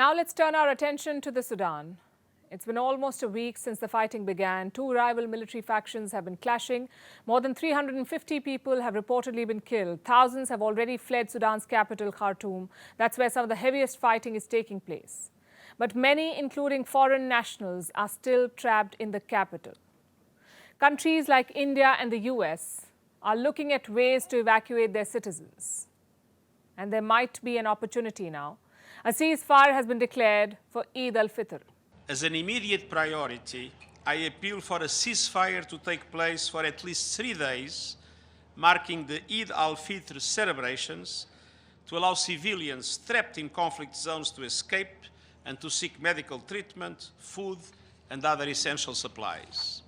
Now let's turn our attention to the Sudan. It's been almost a week since the fighting began. Two rival military factions have been clashing. More than 350 people have reportedly been killed. Thousands have already fled Sudan's capital, Khartoum. That's where some of the heaviest fighting is taking place. But many, including foreign nationals, are still trapped in the capital. Countries like India and the US are looking at ways to evacuate their citizens. And there might be an opportunity now. A ceasefire has been declared for Eid al-Fitr. As an immediate priority, I appeal for a ceasefire to take place for at least 3 days, marking the Eid al-Fitr celebrations, to allow civilians trapped in conflict zones to escape and to seek medical treatment, food, and other essential supplies.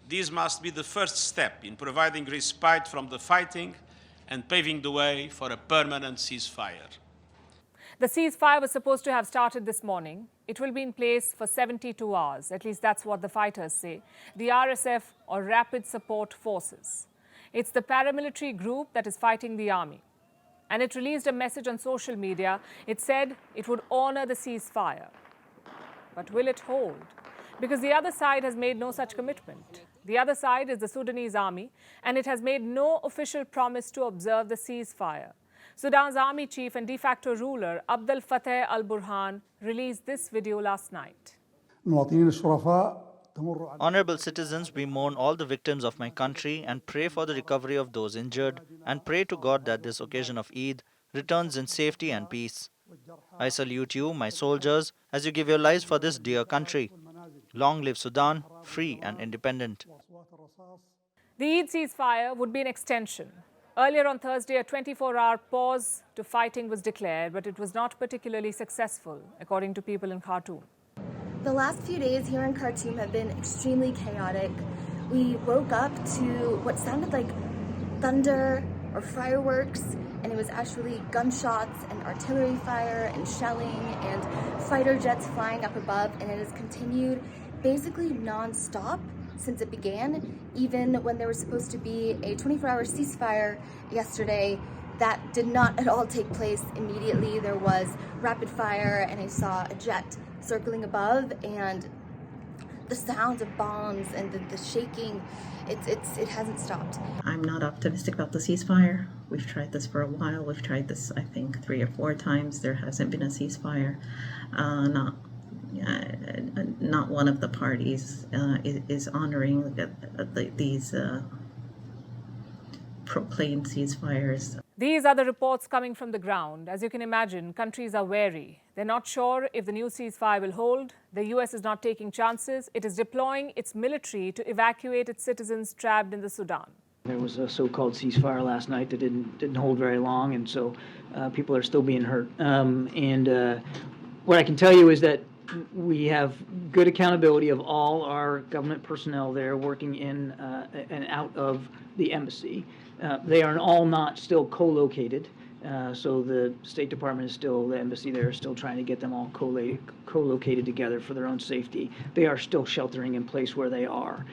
This must be the first step in providing respite from the fighting and paving the way for a permanent ceasefire. The ceasefire was supposed to have started this morning. It will be in place for 72 hours. At least that's what the fighters say. The RSF, or Rapid Support Forces. It's the paramilitary group that is fighting the army. And it released a message on social media. It said it would honor the ceasefire. But will it hold? Because the other side has made no such commitment. The other side is the Sudanese army, and it has made no official promise to observe the ceasefire. Sudan's army chief and de facto ruler, Abdel Fattah al-Burhan, released this video last night. Honorable citizens, we mourn all the victims of my country and pray for the recovery of those injured, and pray to God that this occasion of Eid returns in safety and peace. I salute you, my soldiers, as you give your lives for this dear country. Long live Sudan, free and independent. The Eid ceasefire would be an extension. Earlier on Thursday, a 24-hour pause to fighting was declared, but it was not particularly successful, according to people in Khartoum. The last few days here in Khartoum have been extremely chaotic. We woke up to what sounded like thunder or fireworks, and it was actually gunshots and artillery fire and shelling and fighter jets flying up above, and it has continued basically non-stop since it began. Even when there was supposed to be a 24-hour ceasefire yesterday, that did not at all take place immediately. There was rapid fire, and I saw a jet circling above, and the sounds of bombs and the shaking, it hasn't stopped. I'm not optimistic about the ceasefire. We've tried this for a while. We've tried this, I think, 3 or 4 times. There hasn't been a ceasefire. Not one of the parties is honoring these proclaimed ceasefires. These are the reports coming from the ground. As you can imagine, countries are wary. They're not sure if the new ceasefire will hold. The US is not taking chances. It is deploying its military to evacuate its citizens trapped in the Sudan. There was a so-called ceasefire last night that didn't hold very long, and so people are still being hurt. What I can tell you is that we have good accountability of all our government personnel there working in and out of the embassy. They are all not still co-located, so the State Department is still, the embassy there is still trying to get them all co-located together for their own safety. They are still sheltering in place where they are.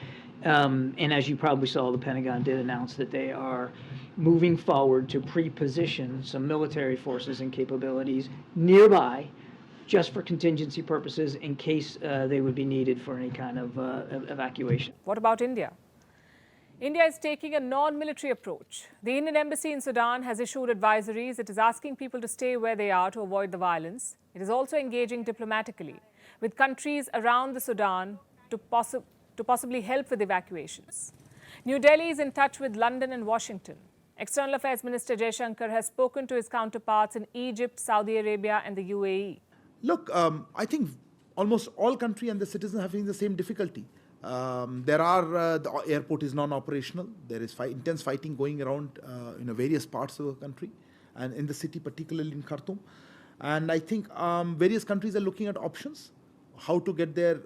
And as you probably saw, the Pentagon did announce that they are moving forward to pre-position some military forces and capabilities nearby, just for contingency purposes in case they would be needed for any kind of evacuation. What about India? India is taking a non-military approach. The Indian embassy in Sudan has issued advisories. It is asking people to stay where they are to avoid the violence. It is also engaging diplomatically with countries around the Sudan to possibly help with evacuations. New Delhi is in touch with London and Washington. External Affairs Minister Jaishankar has spoken to his counterparts in Egypt, Saudi Arabia and the UAE. Look, I think almost all countries and the citizens are having the same difficulty. The airport is non-operational. There is intense fighting going around in various parts of the country and in the city, particularly in Khartoum. And I think various countries are looking at options, how to get their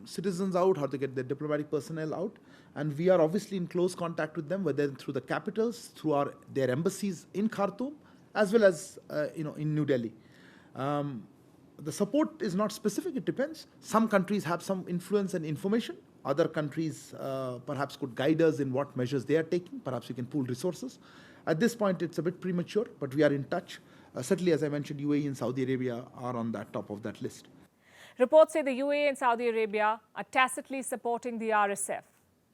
citizens out, how to get their diplomatic personnel out. And we are obviously in close contact with them, whether through the capitals, through their embassies in Khartoum, as well as in New Delhi. The support is not specific, it depends. Some countries have some influence and information. Other countries perhaps could guide us in what measures they are taking. Perhaps we can pool resources. At this point, it's a bit premature, but we are in touch certainly, as I mentioned, UAE and Saudi Arabia are on that top of that list. Reports say the UAE and Saudi Arabia are tacitly supporting the RSF,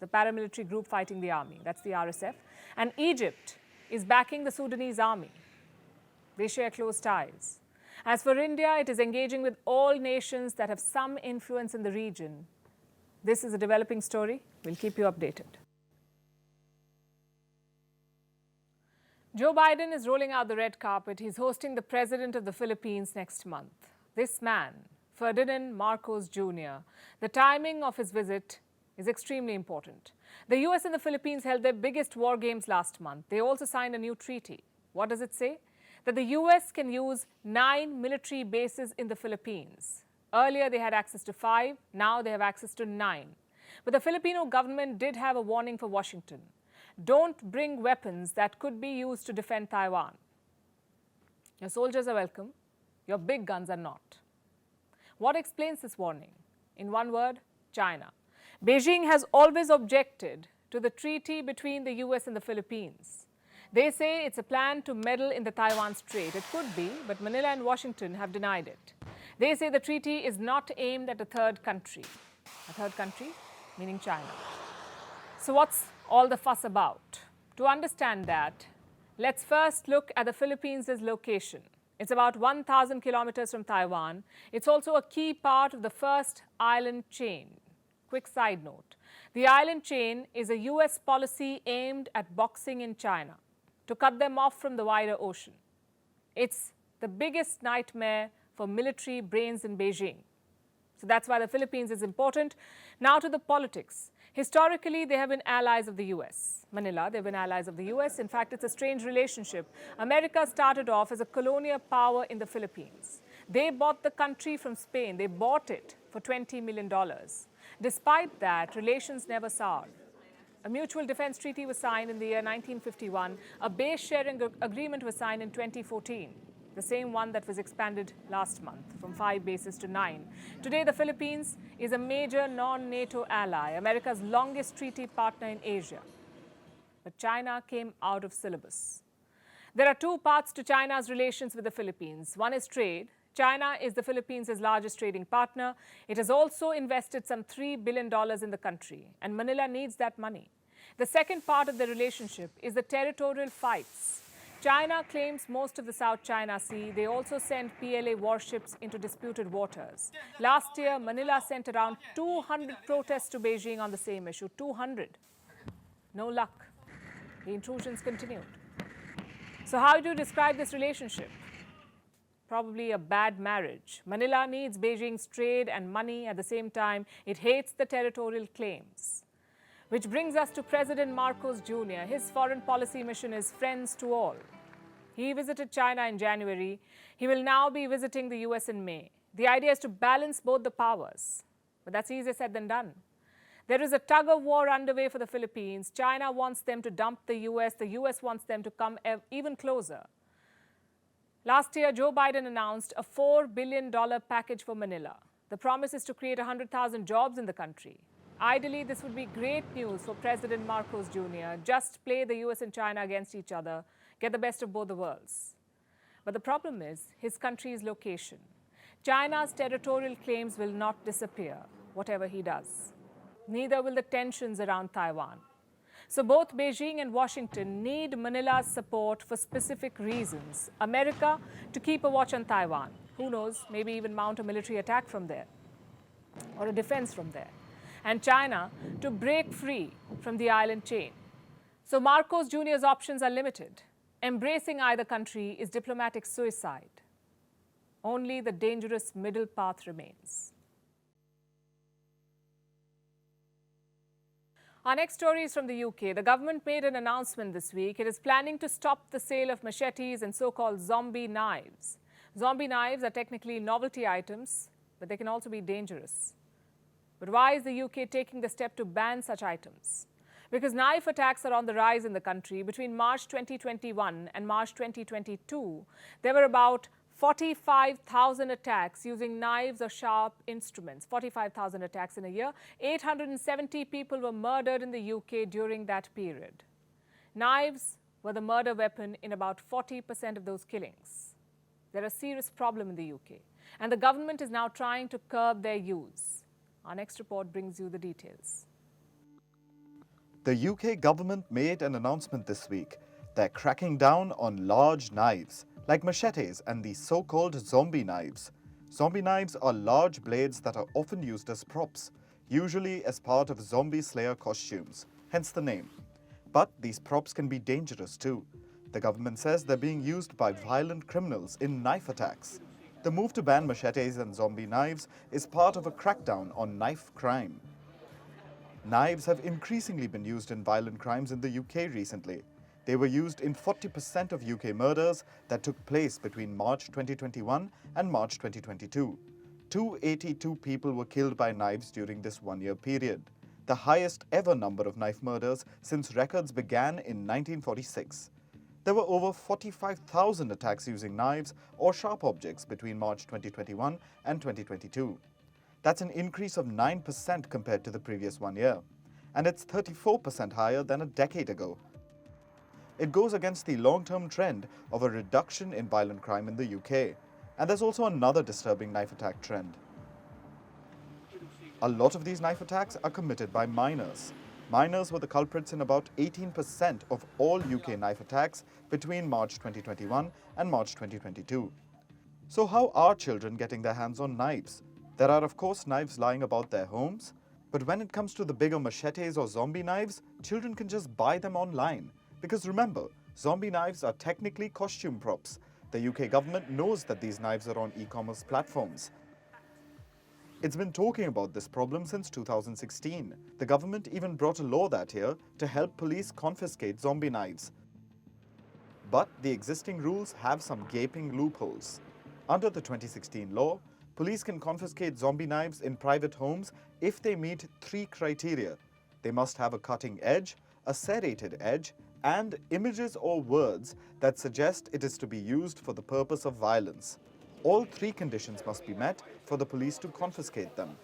the paramilitary group fighting the army. That's the RSF. And Egypt is backing the Sudanese army. They share close ties. As for India, it is engaging with all nations that have some influence in the region. This is a developing story. We'll keep you updated. Joe Biden is rolling out the red carpet. He's hosting the president of the Philippines next month. This man, Ferdinand Marcos Jr., the timing of his visit is extremely important. The US and the Philippines held their biggest war games last month. They also signed a new treaty. What does it say? That the US can use 9 military bases in the Philippines. Earlier, they had access to 5. Now they have access to 9. But the Filipino government did have a warning for Washington. Don't bring weapons that could be used to defend Taiwan. Your soldiers are welcome. Your big guns are not. What explains this warning? In one word, China. Beijing has always objected to the treaty between the US and the Philippines. They say it's a plan to meddle in the Taiwan Strait. It could be, but Manila and Washington have denied it. They say the treaty is not aimed at a third country. A third country, meaning China. So what's all the fuss about? To understand that, let's first look at the Philippines' location. It's about 1,000 kilometers from Taiwan. It's also a key part of the first island chain. Quick side note. The island chain is a US policy aimed at boxing in China, to cut them off from the wider ocean. It's the biggest nightmare for military brains in Beijing. So that's why the Philippines is important. Now to the politics. Historically, they have been allies of the US. Manila, they've been allies of the US. In fact, it's a strange relationship. America started off as a colonial power in the Philippines. They bought the country from Spain. They bought it for $20 million. Despite that, relations never soured. A mutual defense treaty was signed in the year 1951. A base sharing agreement was signed in 2014, the same one that was expanded last month from 5 bases to 9. Today, the Philippines is a major non-NATO ally, America's longest treaty partner in Asia. But China came out of syllabus. There are 2 parts to China's relations with the Philippines. One is trade. China is the Philippines' largest trading partner. It has also invested some $3 billion in the country, and Manila needs that money. The second part of the relationship is the territorial fights. China claims most of the South China Sea. They also send PLA warships into disputed waters. Last year, Manila sent around 200 protests to Beijing on the same issue. 200. No luck. The intrusions continued. So how do you describe this relationship? Probably a bad marriage. Manila needs Beijing's trade and money. At the same time, it hates the territorial claims. Which brings us to President Marcos Jr. His foreign policy mission is friends to all. He visited China in January. He will now be visiting the US in May. The idea is to balance both the powers. But that's easier said than done. There is a tug-of-war underway for the Philippines. China wants them to dump the US. The US wants them to come even closer. Last year, Joe Biden announced a $4 billion package for Manila. The promise is to create 100,000 jobs in the country. Ideally, this would be great news for President Marcos Jr. Just play the US and China against each other, get the best of both the worlds. But the problem is his country's location. China's territorial claims will not disappear, whatever he does. Neither will the tensions around Taiwan. So both Beijing and Washington need Manila's support for specific reasons. America to keep a watch on Taiwan. Who knows, maybe even mount a military attack from there or a defense from there. And China to break free from the island chain. So Marcos Jr.'s options are limited. Embracing either country is diplomatic suicide. Only the dangerous middle path remains. Our next story is from the UK. The government made an announcement this week. It is planning to stop the sale of machetes and so-called zombie knives. Zombie knives are technically novelty items, but they can also be dangerous. But why is the UK taking the step to ban such items? Because knife attacks are on the rise in the country. Between March 2021 and March 2022, there were about 45,000 attacks using knives or sharp instruments. 45,000 attacks in a year. 870 people were murdered in the UK during that period. Knives were the murder weapon in about 40% of those killings. They're a serious problem in the UK, and the government is now trying to curb their use. Our next report brings you the details. The UK government made an announcement this week. They're cracking down on large knives, like machetes and the so-called zombie knives. Zombie knives are large blades that are often used as props, usually as part of zombie slayer costumes, hence the name. But these props can be dangerous too. The government says they're being used by violent criminals in knife attacks. The move to ban machetes and zombie knives is part of a crackdown on knife crime. Knives have increasingly been used in violent crimes in the UK recently. They were used in 40% of UK murders that took place between March 2021 and March 2022. 282 people were killed by knives during this one-year period, the highest ever number of knife murders since records began in 1946. There were over 45,000 attacks using knives or sharp objects between March 2021 and 2022. That's an increase of 9% compared to the previous 1 year, and it's 34% higher than a decade ago. It goes against the long-term trend of a reduction in violent crime in the UK, and there's also another disturbing knife attack trend. A lot of these knife attacks are committed by minors. Minors were the culprits in about 18% of all UK knife attacks between March 2021 and March 2022. So how are children getting their hands on knives? There are of course knives lying about their homes, but when it comes to the bigger machetes or zombie knives, children can just buy them online. Because remember, zombie knives are technically costume props. The UK government knows that these knives are on e-commerce platforms. It's been talking about this problem since 2016. The government even brought a law that year to help police confiscate zombie knives. But the existing rules have some gaping loopholes. Under the 2016 law, police can confiscate zombie knives in private homes if they meet 3 criteria. They must have a cutting edge, a serrated edge, and images or words that suggest it is to be used for the purpose of violence. All 3 conditions must be met for the police to confiscate them.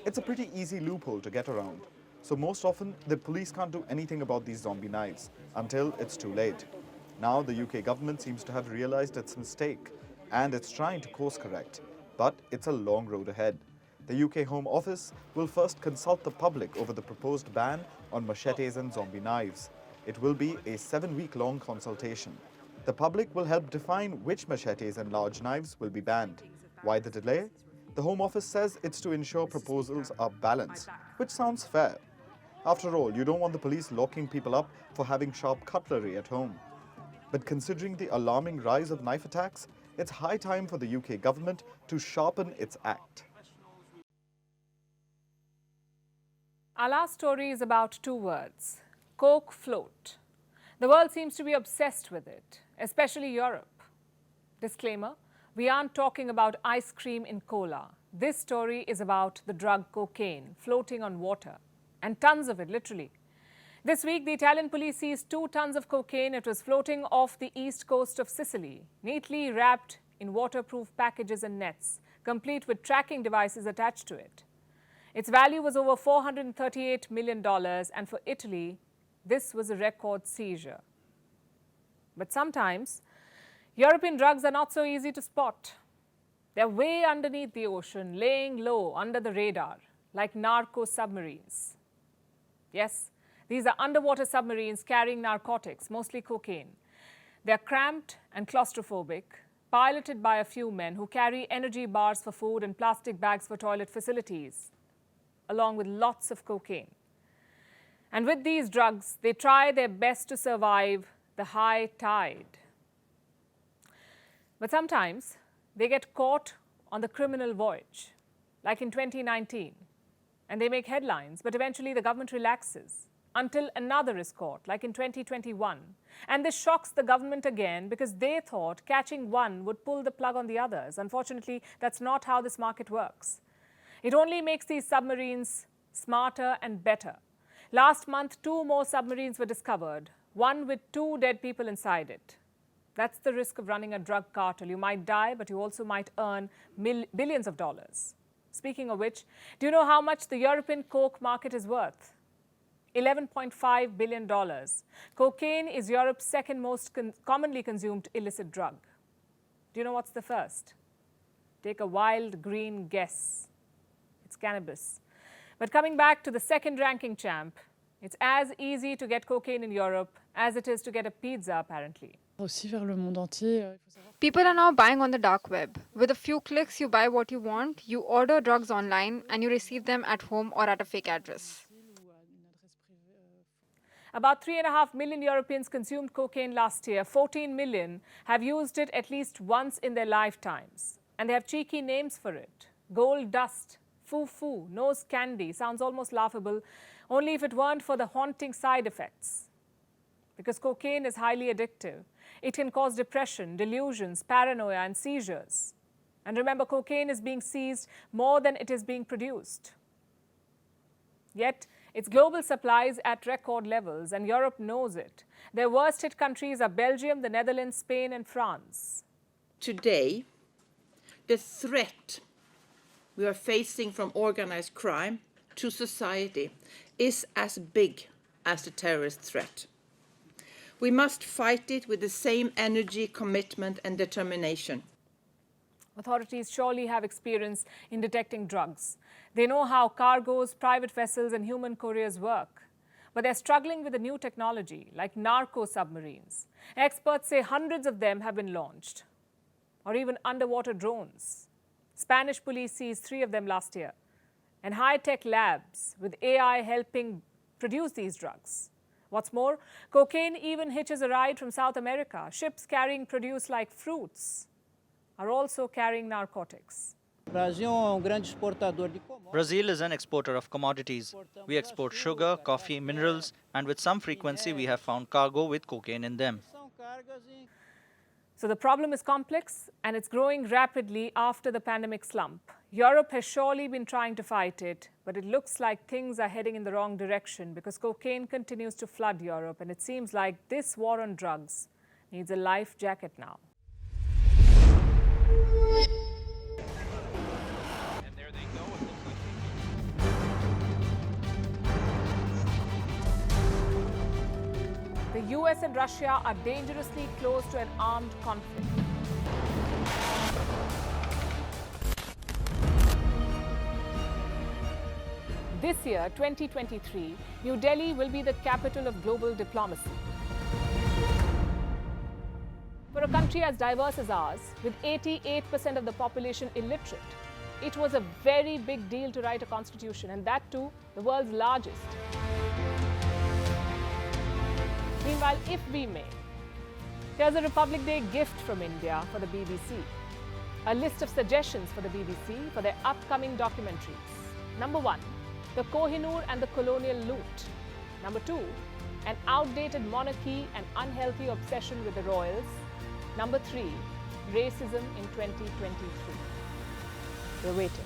It's a pretty easy loophole to get around. So most often, the police can't do anything about these zombie knives until it's too late. Now the UK government seems to have realized its mistake, and it's trying to course correct. But it's a long road ahead. The UK Home Office will first consult the public over the proposed ban on machetes and zombie knives. It will be a 7-week-long consultation. The public will help define which machetes and large knives will be banned. Why the delay? The Home Office says it's to ensure proposals are balanced, which sounds fair. After all, you don't want the police locking people up for having sharp cutlery at home. But considering the alarming rise of knife attacks, it's high time for the UK government to sharpen its act. Our last story is about 2 words: Coke float. The world seems to be obsessed with it, especially Europe. Disclaimer, we aren't talking about ice cream in cola. This story is about the drug cocaine floating on water, and tons of it, literally. This week, the Italian police seized 2 tons of cocaine. It was floating off the east coast of Sicily, neatly wrapped in waterproof packages and nets, complete with tracking devices attached to it. Its value was over $438 million, and for Italy, this was a record seizure. But sometimes, European drugs are not so easy to spot. They're way underneath the ocean, laying low under the radar, like narco submarines. Yes, these are underwater submarines carrying narcotics, mostly cocaine. They're cramped and claustrophobic, piloted by a few men who carry energy bars for food and plastic bags for toilet facilities, along with lots of cocaine. And with these drugs, they try their best to survive the high tide. But sometimes, they get caught on the criminal voyage, like in 2019. And they make headlines, but eventually the government relaxes until another is caught, like in 2021. And this shocks the government again because they thought catching one would pull the plug on the others. Unfortunately, that's not how this market works. It only makes these submarines smarter and better. Last month, 2 more submarines were discovered, one with 2 dead people inside it. That's the risk of running a drug cartel. You might die, but you also might earn billions of dollars. Speaking of which, do you know how much the European coke market is worth? $11.5 billion. Cocaine is Europe's second most commonly consumed illicit drug. Do you know what's the first? Take a wild green guess. It's cannabis. But coming back to the second ranking champ, it's as easy to get cocaine in Europe as it is to get a pizza, apparently. People are now buying on the dark web. With a few clicks, you buy what you want, you order drugs online, and you receive them at home or at a fake address. About 3.5 million Europeans consumed cocaine last year. 14 million have used it at least once in their lifetimes. And they have cheeky names for it. Gold dust, foo-foo, nose candy. Sounds almost laughable, only if it weren't for the haunting side effects. Because cocaine is highly addictive. It can cause depression, delusions, paranoia, and seizures. And remember, cocaine is being seized more than it is being produced. Yet, its global supply is at record levels, and Europe knows it. Their worst hit countries are Belgium, the Netherlands, Spain, and France. Today, the threat we are facing from organized crime to society is as big as the terrorist threat. We must fight it with the same energy, commitment, and determination. Authorities surely have experience in detecting drugs. They know how cargoes, private vessels, and human couriers work. But they're struggling with a new technology, like narco submarines. Experts say hundreds of them have been launched, or even underwater drones. Spanish police seized 3 of them last year, and high-tech labs with AI helping produce these drugs. What's more, cocaine even hitches a ride from South America. Ships carrying produce like fruits are also carrying narcotics. Brazil is an exporter of commodities. We export sugar, coffee, minerals, and with some frequency we have found cargo with cocaine in them. So the problem is complex, and it's growing rapidly after the pandemic slump. Europe has surely been trying to fight it, but it looks like things are heading in the wrong direction because cocaine continues to flood Europe, and it seems like this war on drugs needs a life jacket now. And there they go. It looks like The US and Russia are dangerously close to an armed conflict. This year, 2023, New Delhi will be the capital of global diplomacy. For a country as diverse as ours, with 88% of the population illiterate, it was a very big deal to write a constitution, and that too, the world's largest. Meanwhile, if we may, here's a Republic Day gift from India for the BBC. A list of suggestions for the BBC for their upcoming documentaries. Number 1, the Kohinoor and the colonial loot. Number 2, an outdated monarchy and unhealthy obsession with the royals. Number 3, racism in 2023. We're waiting.